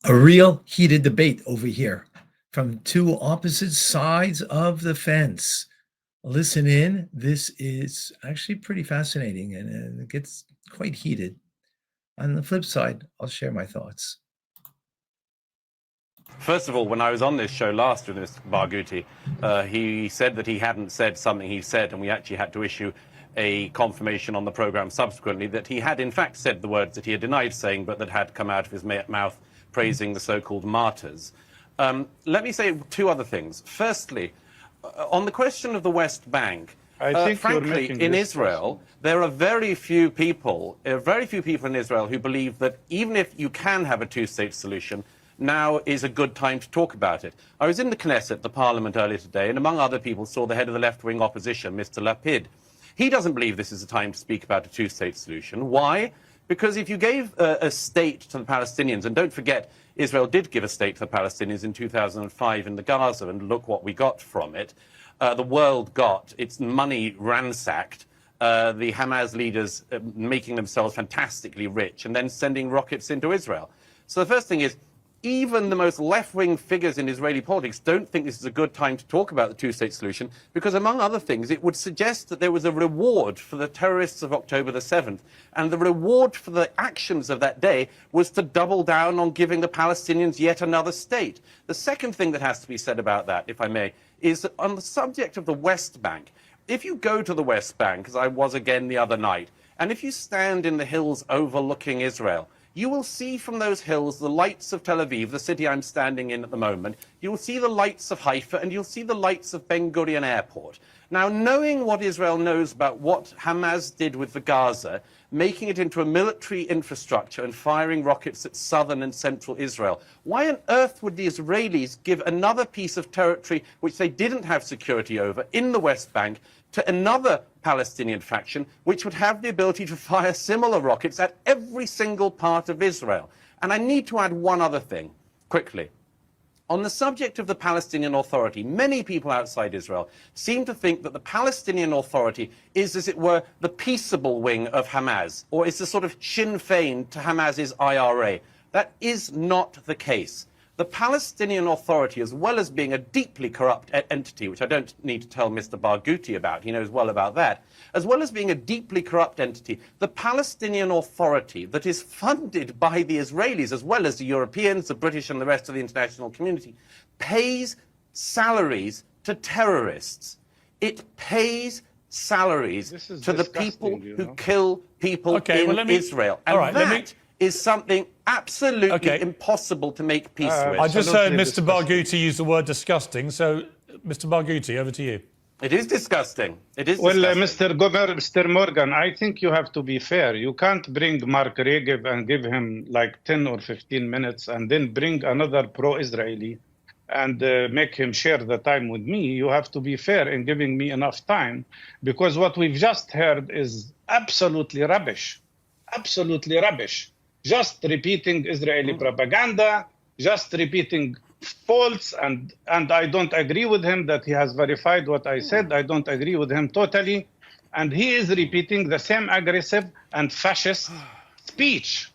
A real heated debate over here from two opposite sides of the fence. Listen in. This is actually pretty fascinating, and it gets quite heated. On the flip side, I'll share my thoughts. First of all, when I was on this show last with Mr. Barghouti, he said that he hadn't said something he said, and we actually had to issue a confirmation on the program subsequently that he had in fact said the words that he had denied saying, but that had come out of his mouth praising the so-called martyrs. Let me say two other things. Firstly, on the question of the West Bank, frankly, in Israel, there are very few people in Israel who believe that even if you can have a two-state solution, now is a good time to talk about it. I was in the Knesset, the parliament, earlier today, and among other people saw the head of the left-wing opposition, Mr. Lapid. He doesn't believe this is the time to speak about a two-state solution. Why? Because if you gave a state to the Palestinians, and don't forget, Israel did give a state to the Palestinians in 2005 in the Gaza, and look what we got from it. The world got its money ransacked, the Hamas leaders making themselves fantastically rich, and then sending rockets into Israel. So the first thing is, even the most left-wing figures in Israeli politics don't think this is a good time to talk about the two-state solution because, among other things, it would suggest that there was a reward for the terrorists of October the 7th, and the reward for the actions of that day was to double down on giving the Palestinians yet another state. The second thing that has to be said about that, if I may, is that on the subject of the West Bank, if you go to the West Bank, as I was again the other night, and if you stand in the hills overlooking Israel, you will see from those hills the lights of Tel Aviv, the city I'm standing in at the moment. You will see the lights of Haifa, and you'll see the lights of Ben Gurion Airport. Now, knowing what Israel knows about what Hamas did with the Gaza, making it into a military infrastructure and firing rockets at southern and central Israel, why on earth would the Israelis give another piece of territory which they didn't have security over in the West Bank to another Palestinian faction, which would have the ability to fire similar rockets at every single part of Israel? And I need to add one other thing, quickly. On the subject of the Palestinian Authority, many people outside Israel seem to think that the Palestinian Authority is, as it were, the peaceable wing of Hamas, or is the sort of Sinn Féin to Hamas's IRA. That is not the case. The Palestinian Authority, as well as being a deeply corrupt entity, which I don't need to tell Mr. Barghouti about, he knows well about that, as well as being a deeply corrupt entity, the Palestinian Authority that is funded by the Israelis, as well as the Europeans, the British and the rest of the international community, pays salaries to terrorists. It pays salaries to the people who kill people in Israel. And that is something absolutely impossible to make peace with. I just heard Mr. Barghouti use the word disgusting, so Mr. Barghouti, over to you. It is disgusting. It is disgusting. Well, Mr. Morgan, I think you have to be fair. You can't bring Mark Regev and give him like 10 or 15 minutes and then bring another pro-Israeli and make him share the time with me. You have to be fair in giving me enough time, because what we've just heard is absolutely rubbish. Absolutely rubbish. Just repeating Israeli propaganda, just repeating faults, and I don't agree with him that he has verified what I said. I don't agree with him totally. And he is repeating the same aggressive and fascist speech.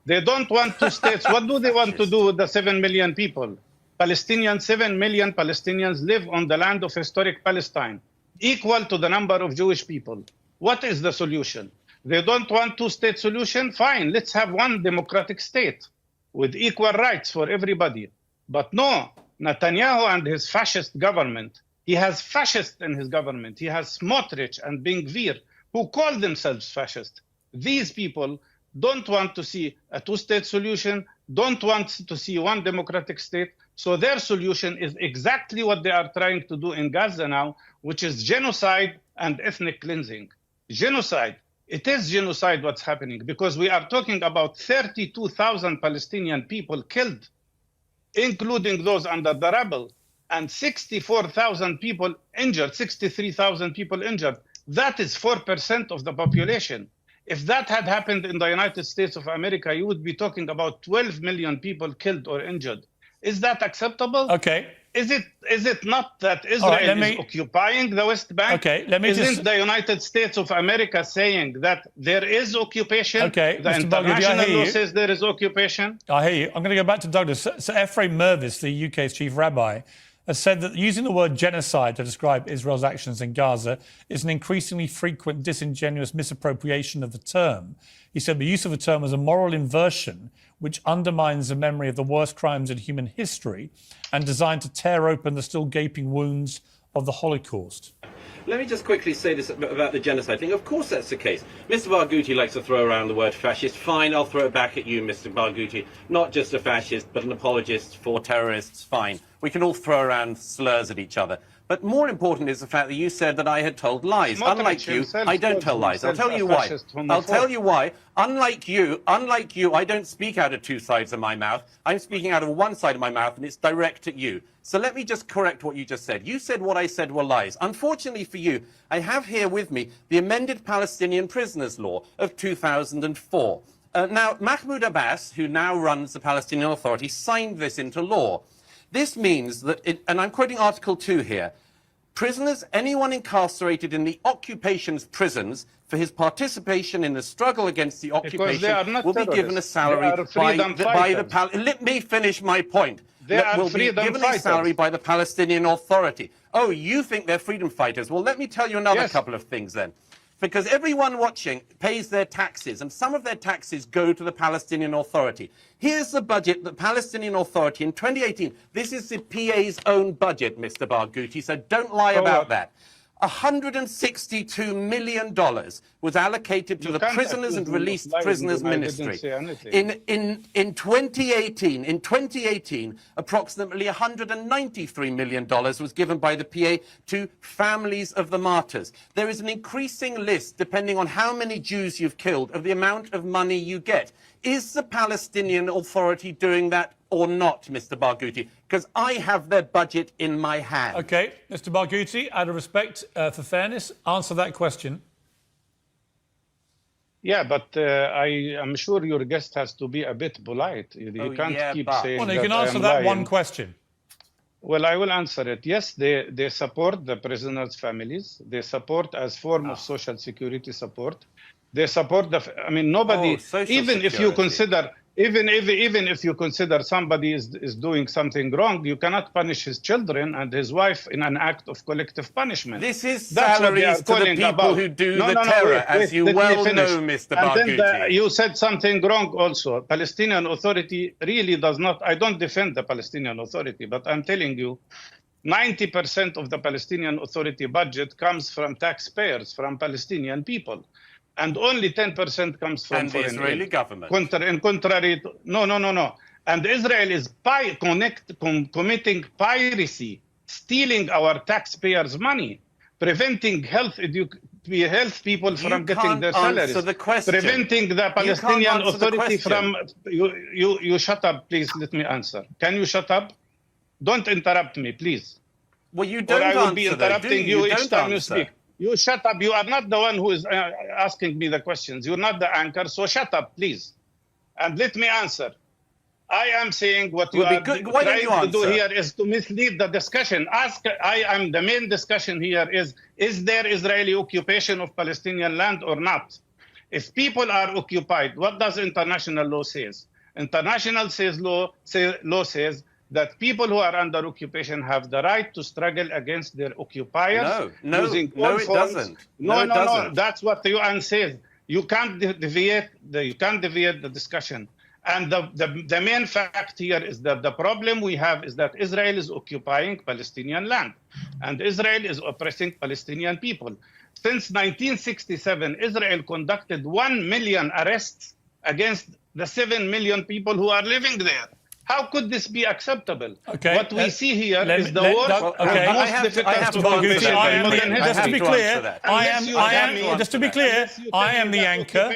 They don't want two states. What do they want to do with the 7 million people? 7 million Palestinians live on the land of historic Palestine, equal to the number of Jewish people. What is the solution? They don't want two-state solution? Fine, let's have one democratic state with equal rights for everybody. But no, Netanyahu and his fascist government, he has fascists in his government. He has Smotrich and Ben Gvir, who call themselves fascist. These people don't want to see a two-state solution, don't want to see one democratic state. So their solution is exactly what they are trying to do in Gaza now, which is genocide and ethnic cleansing. Genocide. It is genocide what's happening, because we are talking about 32,000 Palestinian people killed, including those under the rubble, and 64,000 people injured, 63,000 people injured. That is 4% of the population. If that had happened in the United States of America, you would be talking about 12 million people killed or injured. Is that acceptable? Okay. Is it not that Israel is occupying the West Bank? Okay, let me Isn't the United States of America saying that there is occupation? Okay, the Mr. international Barghouti, law says there is occupation. I hear you. I'm going to go back to Douglas. So Ephraim Mervis, the UK's chief rabbi, has said that using the word genocide to describe Israel's actions in Gaza is an increasingly frequent disingenuous misappropriation of the term. He said the use of the term was a moral inversion which undermines the memory of the worst crimes in human history and designed to tear open the still gaping wounds of the Holocaust. Let me just quickly say this about the genocide thing. Of course that's the case. Mr. Barghouti likes to throw around the word fascist. Fine, I'll throw it back at you, Mr. Barghouti. Not just a fascist, but an apologist for terrorists. Fine. We can all throw around slurs at each other. But more important is the fact that you said that I had told lies. Unlike you, I don't tell lies. I'll tell you why. I'll tell you why. Unlike you, I don't speak out of two sides of my mouth. I'm speaking out of one side of my mouth, and it's direct at you. So let me just correct what you just said. You said what I said were lies. Unfortunately for you, I have here with me the amended Palestinian prisoners law of 2004. Now, Mahmoud Abbas, who now runs the Palestinian Authority, signed this into law. This means that, and I'm quoting Article 2 here, prisoners, anyone incarcerated in the occupation's prisons for his participation in the struggle against the occupation will be given a salary let me finish my point. Will be given a salary by the Palestinian Authority. Oh, you think they're freedom fighters? Well, let me tell you another couple of things then. Because everyone watching pays their taxes, and some of their taxes go to the Palestinian Authority. Here's the budget, the Palestinian Authority in 2018. This is the PA's own budget, Mr. Barghouti, so don't lie about that. $162 million was allocated to the Prisoners and Released Prisoners Ministry. In 2018, approximately $193 million was given by the PA to families of the martyrs. There is an increasing list, depending on how many Jews you've killed, of the amount of money you get. Is the Palestinian Authority doing that or not, Mr. Barghouti? Because I have their budget in my hand. OK, Mr. Barghouti, out of respect for fairness, answer that question. Yeah, but I am sure your guest has to be a bit polite. You can't keep saying well, you can answer that one question. Well, I will answer it. Yes, they support the prisoners' families. They support as form of social security support. They support I mean, nobody, even if you consider, even if you consider somebody is doing something wrong, you cannot punish his children and his wife in an act of collective punishment. This is salaries to the people who do the terror, as you well know, Mr. Barghouti. And then you said something wrong also. Palestinian Authority really does not, I don't defend the Palestinian Authority, but I'm telling you, 90% of the Palestinian Authority budget comes from taxpayers, from Palestinian people. And only 10% comes from the Israeli government. Contrary to, no. And Israel is committing piracy, stealing our taxpayers' money, preventing health people from getting their salaries, preventing the Palestinian Authority from... You shut up, please. Let me answer. Can you shut up? Don't interrupt me, please. Well, you don't answer. Or I will be interrupting you each time you speak. You shut up. You are not the one who is asking me the questions. You're not the anchor, so shut up, please. And let me answer. I am saying what you are trying to do here is to mislead the discussion. The main discussion here is there Israeli occupation of Palestinian land or not? If people are occupied, what does international law says? International law says that people who are under occupation have the right to struggle against their occupiers using all forms. Doesn't. No. That's what the UN says. You can't deviate the discussion. And the main fact here is that the problem we have is that Israel is occupying Palestinian land, and Israel is oppressing Palestinian people. Since 1967, Israel conducted 1 million arrests against the 7 million people who are living there. How could this be acceptable? Okay, what we see here is the worst and most difficult occupation in modern history. Just to be clear, I am the anchor.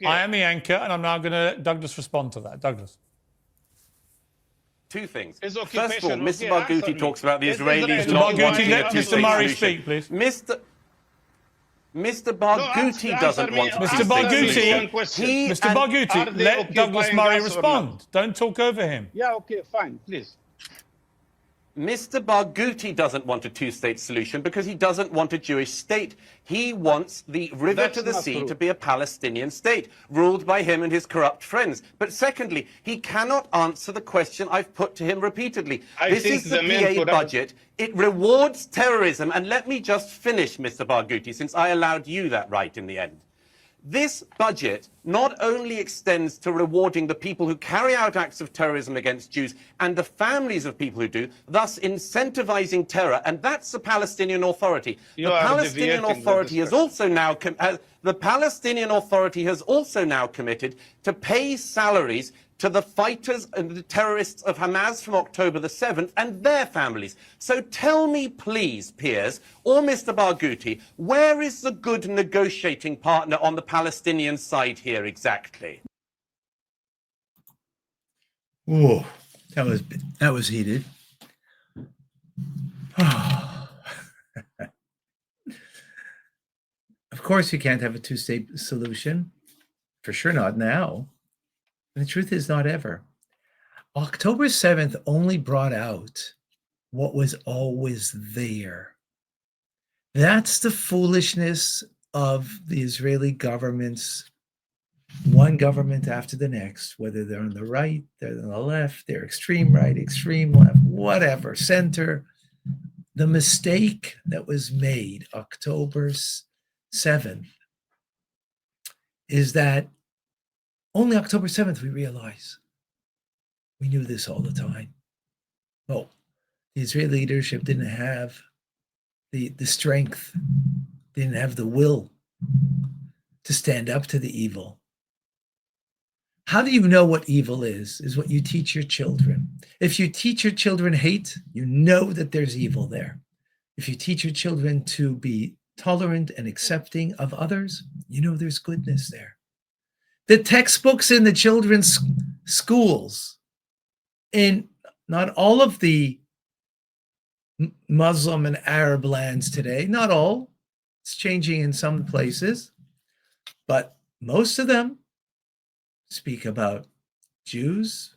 I am the anchor, and I'm now going to Douglas respond to that. Douglas. Two things. First of all, Mr. Barghouti talks about the Israelis not wanting a two-state solution. Mr. Murray, speak, please. Mr. Barghouti doesn't want to. Mr. Barghouti, let Douglas Murray respond. Don't talk over him. Yeah, okay, fine, please. Mr. Barghouti doesn't want a two-state solution because he doesn't want a Jewish state. He wants the river That's to the not sea true. to be a Palestinian state, ruled by him and his corrupt friends. But secondly, he cannot answer the question I've put to him repeatedly. I This think is the the main PA corrupt- budget. It rewards terrorism. And let me just finish, Mr. Barghouti, since I allowed you that right in the end. This budget not only extends to rewarding the people who carry out acts of terrorism against Jews and the families of people who do, thus incentivizing terror, and that's the Palestinian Authority. You The are Palestinian deviating the Authority has discussion. also now the Palestinian Authority has also now committed to pay salaries to the fighters and the terrorists of Hamas from October the 7th and their families. So tell me, please, Piers, or Mr. Barghouti, where is the good negotiating partner on the Palestinian side here exactly? Whoa, that was heated. Of course, you can't have a two-state solution. For sure not now. And the truth is not ever. October 7th only brought out what was always there. That's the foolishness of the Israeli government's one government after the next, whether they're on the right, they're on the left, they're extreme right, extreme left, whatever, center. The mistake that was made October 7th is that only October 7th we realize we knew this all the time. Oh, the Israeli leadership didn't have the strength, didn't have the will to stand up to the evil. How do you know what evil is what you teach your children. If you teach your children hate, you know that there's evil there. If you teach your children to be tolerant and accepting of others, you know there's goodness there. The textbooks in the children's schools, in not all of the Muslim and Arab lands today, not all, it's changing in some places, but most of them speak about Jews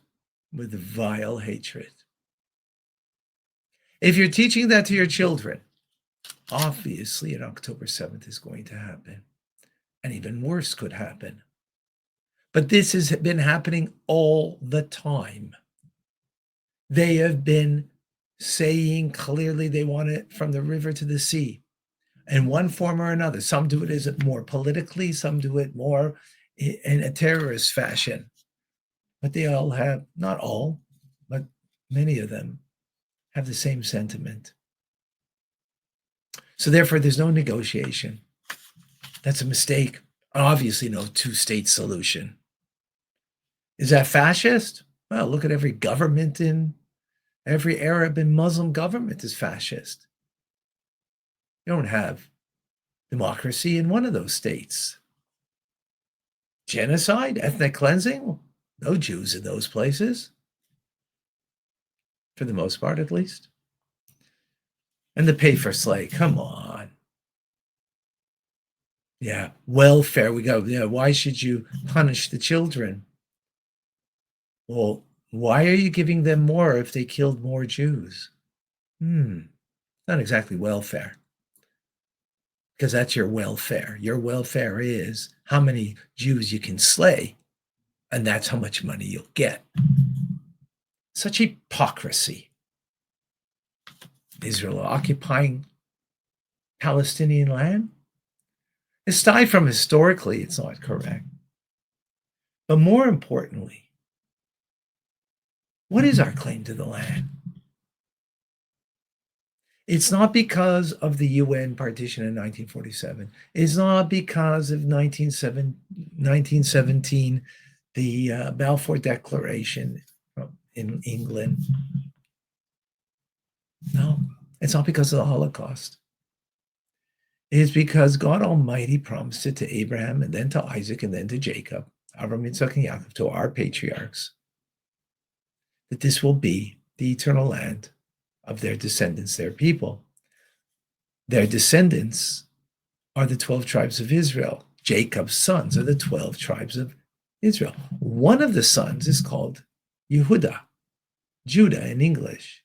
with vile hatred. If you're teaching that to your children, obviously an October 7th is going to happen, and even worse could happen. But this has been happening all the time. They have been saying clearly they want it from the river to the sea in one form or another. Some do it as more politically, some do it more in a terrorist fashion. But they all have, not all, but many of them have the same sentiment. So therefore, there's no negotiation. That's a mistake. Obviously, no two-state solution. Is that fascist? Well, look at every government every Arab and Muslim government is fascist. You don't have democracy in one of those states. Genocide, ethnic cleansing, no Jews in those places. For the most part, at least. And the pay for slay, come on. Yeah, welfare, we go, yeah, why should you punish the children? Well, why are you giving them more if they killed more Jews? Not exactly welfare. Because that's your welfare. Your welfare is how many Jews you can slay, and that's how much money you'll get. Such hypocrisy. Israel occupying Palestinian land? Aside from historically, it's not correct. But more importantly, what is our claim to the land? It's not because of the UN partition in 1947. It's not because of 1917, the Balfour Declaration in England. No, it's not because of the Holocaust. It's because God Almighty promised it to Abraham and then to Isaac and then to Jacob, Abraham, Yitzhak, and Yaakov, to our patriarchs, that this will be the eternal land of their descendants, their people. Their descendants are the 12 tribes of Israel. Jacob's sons are the 12 tribes of Israel. One of the sons is called Yehuda, Judah in English.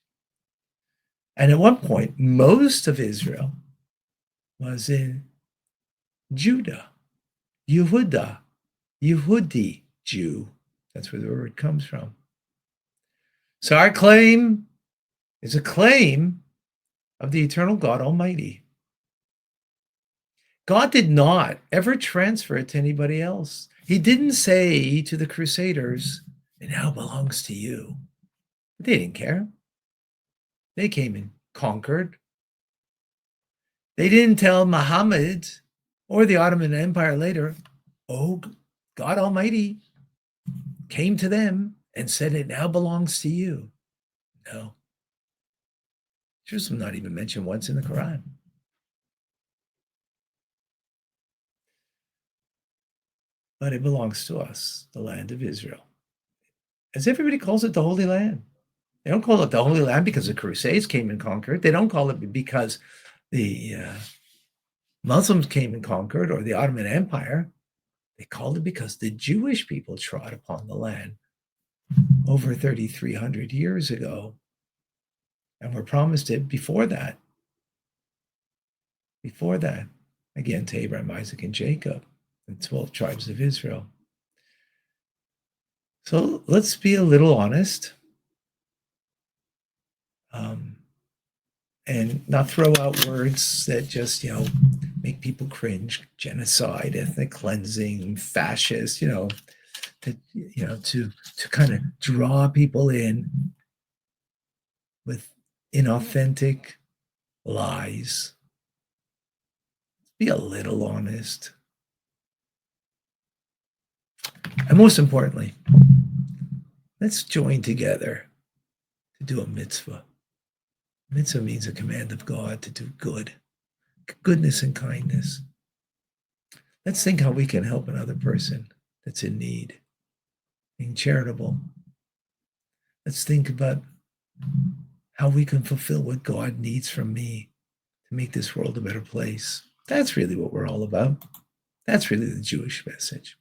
And at one point, most of Israel was in Judah, Yehuda, Yehudi, Jew. That's where the word comes from. So our claim is a claim of the eternal God Almighty. God did not ever transfer it to anybody else. He didn't say to the Crusaders, it now belongs to you. But they didn't care. They came and conquered. They didn't tell Muhammad or the Ottoman Empire later, oh, God Almighty came to them and said, it now belongs to you. No. Jerusalem not even mentioned once in the Quran. But it belongs to us, the land of Israel. As everybody calls it the Holy Land. They don't call it the Holy Land because the Crusades came and conquered. They don't call it because the Muslims came and conquered or the Ottoman Empire. They called it because the Jewish people trod upon the land over 3,300 years ago and were promised it before that. Before that, again, to Abraham, Isaac, and Jacob, the 12 tribes of Israel. So let's be a little honest and not throw out words that just, make people cringe: genocide, ethnic cleansing, fascist, to kind of draw people in with inauthentic lies. Be a little honest. And most importantly, let's join together to do a mitzvah. Mitzvah means a command of God to do good, goodness and kindness. Let's think how we can help another person that's in need, being charitable. Let's think about how we can fulfill what God needs from me to make this world a better place. That's really what we're all about. That's really the Jewish message.